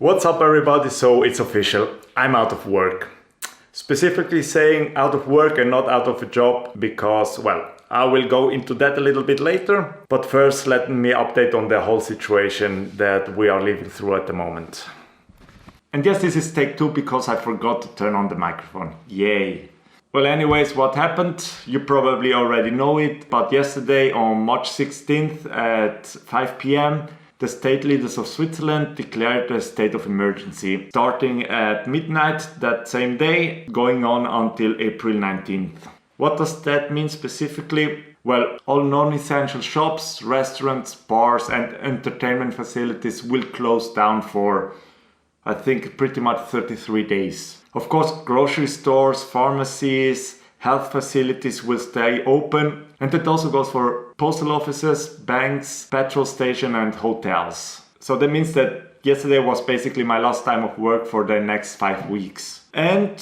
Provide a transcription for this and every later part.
What's up everybody? So it's official, I'm out of work. Specifically saying out of work and not out of a job because, well, I will go into that a little bit later. But first let me update on the whole situation that we are living through at the moment. And yes, this is take 2 because I forgot to turn on the microphone. Yay! Well, anyways, what happened? You probably already know it, but yesterday on March 16th at 5 p.m. the state leaders of Switzerland declared a state of emergency, starting at midnight that same day, going on until April 19th. What does that mean specifically? Well, all non-essential shops, restaurants, bars and entertainment facilities will close down for, I think, pretty much 33 days. Of course, grocery stores, pharmacies, health facilities will stay open, and that also goes for postal offices, banks, petrol stations and hotels. So that means that yesterday was basically my last time of work for the next 5 weeks. And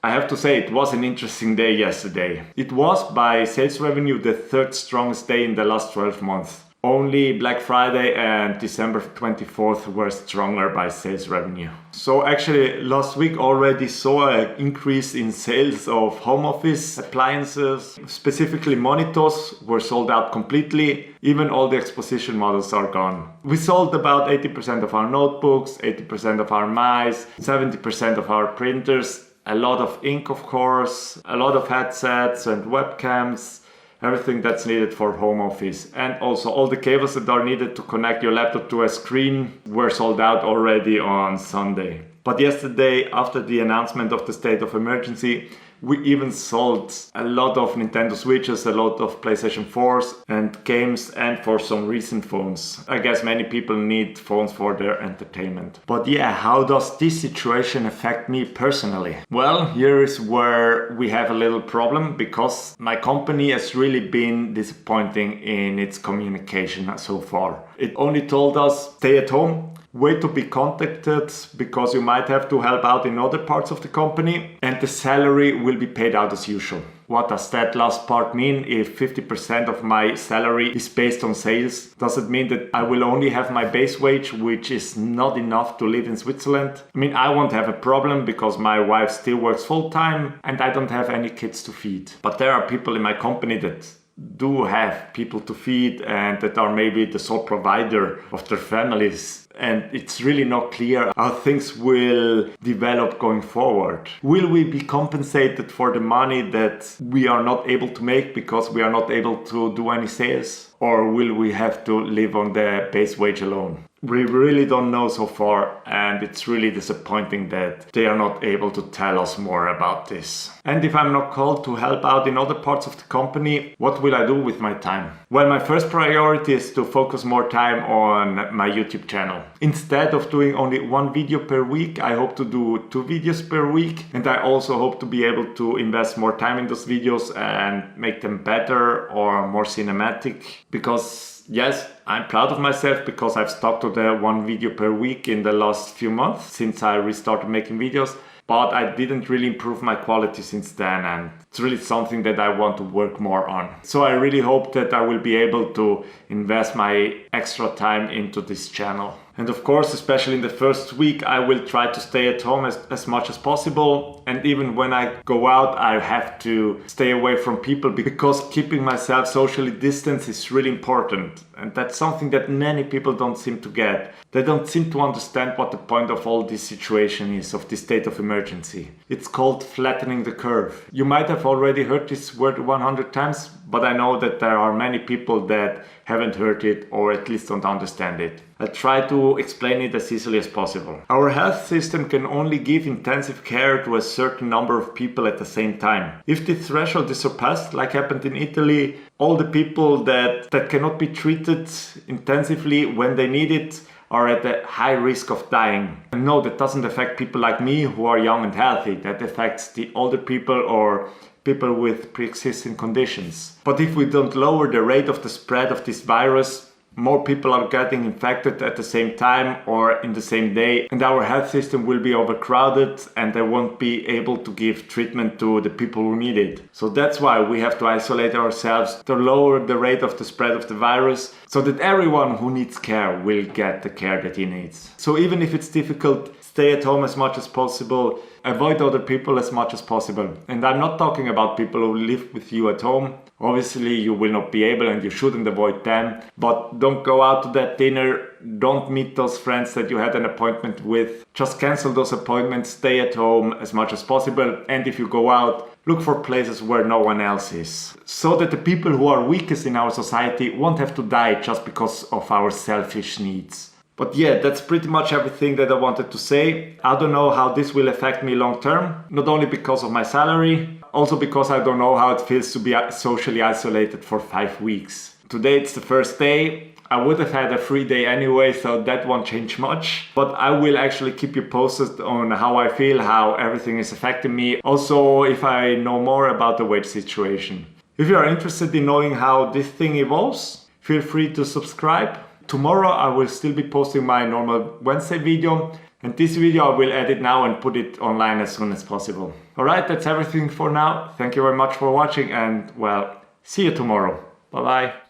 I have to say, it was an interesting day yesterday. It was, by sales revenue, the 3rd strongest day in the last 12 months. Only Black Friday and December 24th were stronger by sales revenue. So actually last week already saw an increase in sales of home office appliances. Specifically monitors were sold out completely. Even all the exposition models are gone. We sold about 80% of our notebooks, 80% of our mice, 70% of our printers, a lot of ink of course, a lot of headsets and webcams. Everything that's needed for home office, and also all the cables that are needed to connect your laptop to a screen were sold out already on Sunday. But yesterday, after the announcement of the state of emergency, we even sold a lot of Nintendo Switches, a lot of PlayStation 4s and games, and for some recent phones. I guess many people need phones for their entertainment. But yeah, how does this situation affect me personally? Well, here is where we have a little problem, because my company has really been disappointing in its communication so far. It only told us, stay at home, wait to be contacted because you might have to help out in other parts of the company, and the salary will be paid out as usual. What does that last part mean? If 50% of my salary is based on sales, does it mean that I will only have my base wage, which is not enough to live in Switzerland? I mean, I won't have a problem because my wife still works full-time and I don't have any kids to feed. But there are people in my company that do have people to feed and that are maybe the sole provider of their families. And it's really not clear how things will develop going forward. Will we be compensated for the money that we are not able to make because we are not able to do any sales? Or will we have to live on the base wage alone? We really don't know so far, and it's really disappointing that they are not able to tell us more about this. And if I'm not called to help out in other parts of the company, what will I do with my time? Well, my first priority is to focus more time on my YouTube channel. Instead of doing only 1 video per week, I hope to do 2 videos per week, and I also hope to be able to invest more time in those videos and make them better or more cinematic. Because yes, I'm proud of myself because I've stuck to the 1 video per week in the last few months since I restarted making videos. But I didn't really improve my quality since then, and it's really something that I want to work more on. So I really hope that I will be able to invest my extra time into this channel. And of course, especially in the first week, I will try to stay at home as much as possible. And even when I go out, I have to stay away from people because keeping myself socially distanced is really important. And that's something that many people don't seem to get. They don't seem to understand what the point of all this situation is, of this state of emergency. It's called flattening the curve. You might have already heard this word 100 times, but I know that there are many people that haven't heard it or at least don't understand it. I'll try to explain it as easily as possible. Our health system can only give intensive care to a certain number of people at the same time. If the threshold is surpassed, like happened in Italy, all the people that cannot be treated intensively when they need it are at a high risk of dying. And no, that doesn't affect people like me who are young and healthy. That affects the older people or people with pre-existing conditions. But if we don't lower the rate of the spread of this virus, more people are getting infected at the same time or in the same day, and our health system will be overcrowded and they won't be able to give treatment to the people who need it. So that's why we have to isolate ourselves to lower the rate of the spread of the virus so that everyone who needs care will get the care that he needs. So even if it's difficult, stay at home as much as possible, avoid other people as much as possible. And I'm not talking about people who live with you at home. Obviously you will not be able and you shouldn't avoid them, but don't go out to that dinner, don't meet those friends that you had an appointment with. Just cancel those appointments, stay at home as much as possible, and if you go out, look for places where no one else is. So that the people who are weakest in our society won't have to die just because of our selfish needs. But yeah, that's pretty much everything that I wanted to say. I don't know how this will affect me long term, not only because of my salary, also because I don't know how it feels to be socially isolated for 5 weeks. Today it's the first day. I would have had a free day anyway, so that won't change much. But I will actually keep you posted on how I feel, how everything is affecting me. Also, if I know more about the wage situation. If you are interested in knowing how this thing evolves, feel free to subscribe. Tomorrow I will still be posting my normal Wednesday video. And this video I will edit now and put it online as soon as possible. Alright, that's everything for now. Thank you very much for watching and well, see you tomorrow. Bye bye.